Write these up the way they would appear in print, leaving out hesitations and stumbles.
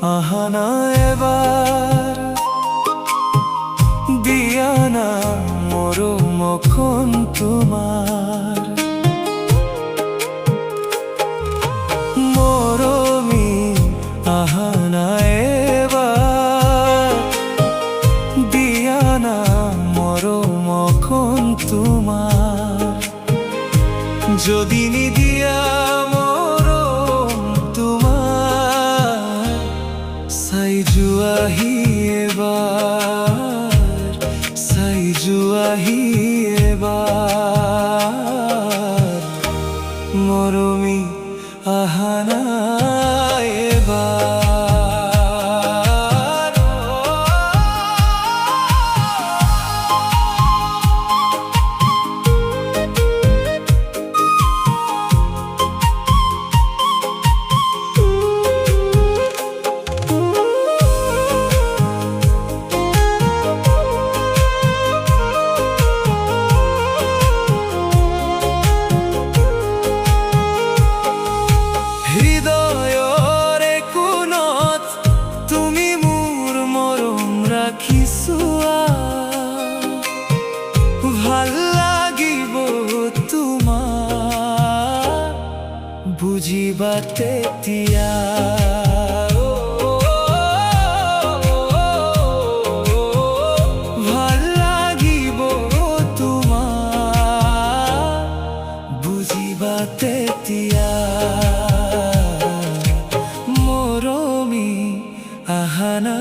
আহানা এবার দিয়া না মরো মখন তোমার মরমি আহানা এবার দিয়া না মরো মখন তোমার যদি নিদিয়া সাইজুয়াহি এবার মরমি আহানা এবার ভাল লাগিব তোমার বুঝিবা তেতিয়া ভাল লাগিব তোমার বুঝিবা তেতিয়া মৰমি আহানা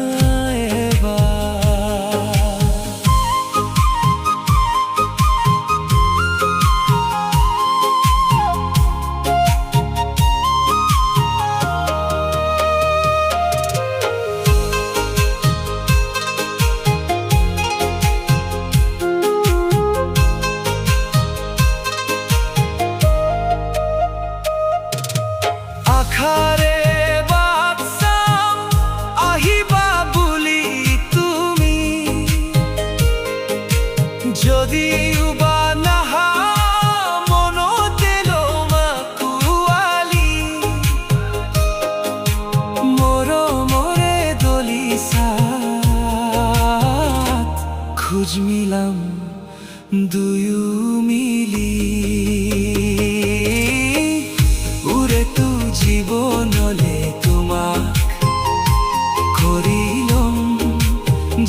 আখারে বাপসাম আহিবা বুলি তুমি যদি উবা নাহা মনতে লমা কুয়ালি মৰমৰে দলিসাত খোঁজ মিলাম দুয়ো মিলি জীবনলে তোমাক করিলম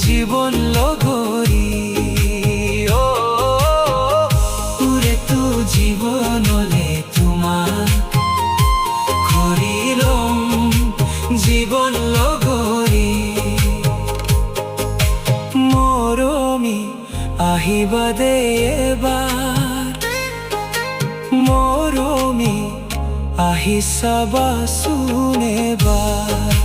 জীবন লগরি ওরে তো জীবনলে তোমাক করিলম জীবন লগরি মরমি আহিবা দে এবার মরমি আহি চাবাচোন এবাৰ